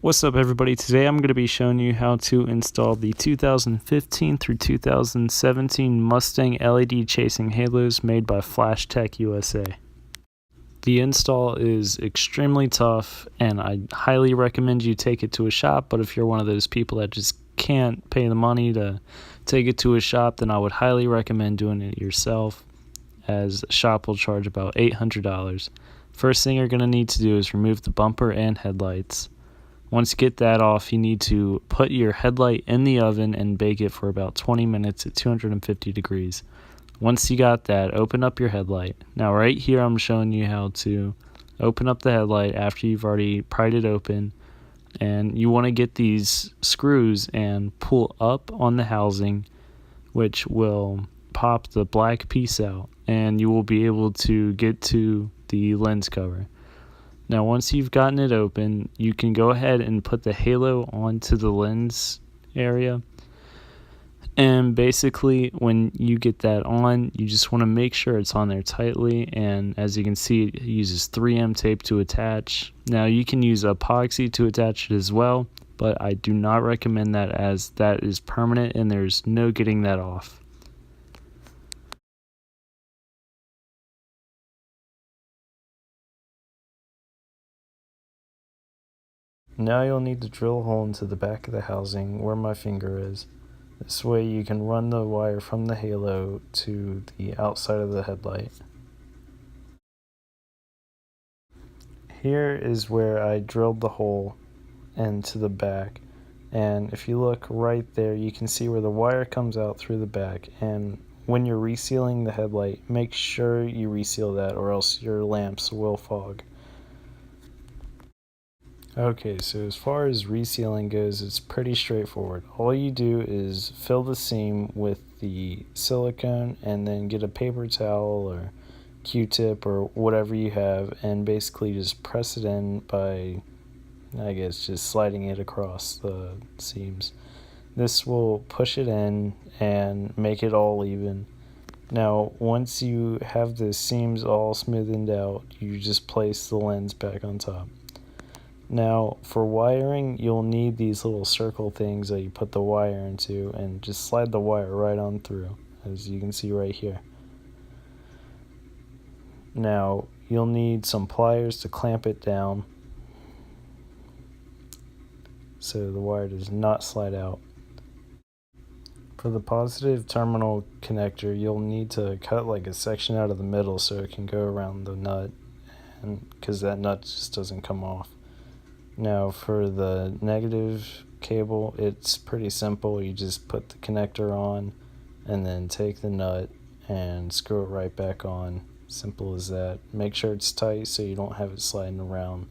What's up, everybody? Today I'm going to be showing you how to install the 2015 through 2017 Mustang LED chasing halos made by Flashtech USA. The install is extremely tough and I highly recommend you take it to a shop, but if you're one of those people that just can't pay the money to take it to a shop, then I would highly recommend doing it yourself, as a shop will charge about $800. First thing you're going to need to do is remove the bumper and headlights. Once you get that off, you need to put your headlight in the oven and bake it for about 20 minutes at 250 degrees. Once you got that, open up your headlight. Now right here I'm showing you how to open up the headlight after you've already pried it open. And you want to get these screws and pull up on the housing, which will pop the black piece out, and you will be able to get to the lens cover. Now once you've gotten it open, you can go ahead and put the halo onto the lens area. And basically when you get that on, you just want to make sure it's on there tightly, and as you can see, it uses 3M tape to attach. Now you can use epoxy to attach it as well, but I do not recommend that, as that is permanent and there's no getting that off. Now you'll need to drill a hole into the back of the housing where my finger is. This way you can run the wire from the halo to the outside of the headlight. Here is where I drilled the hole into the back, and if you look right there, you can see where the wire comes out through the back. And when you're resealing the headlight, make sure you reseal that, or else your lamps will fog. Okay, so as far as resealing goes, it's pretty straightforward. All you do is fill the seam with the silicone and then get a paper towel or Q-tip or whatever you have, and basically just press it in by, I guess, just sliding it across the seams. This will push it in and make it all even. Now once you have the seams all smoothened out, you just place the lens back on top. Now for wiring, you'll need these little circle things that you put the wire into, and just slide the wire right on through, as you can see right here. Now you'll need some pliers to clamp it down so the wire does not slide out. For the positive terminal connector, you'll need to cut like a section out of the middle so it can go around the nut, and because that nut just doesn't come off. Now for the negative cable, it's pretty simple. You just put the connector on and then take the nut and screw it right back on. Simple as that. Make sure it's tight so you don't have it sliding around.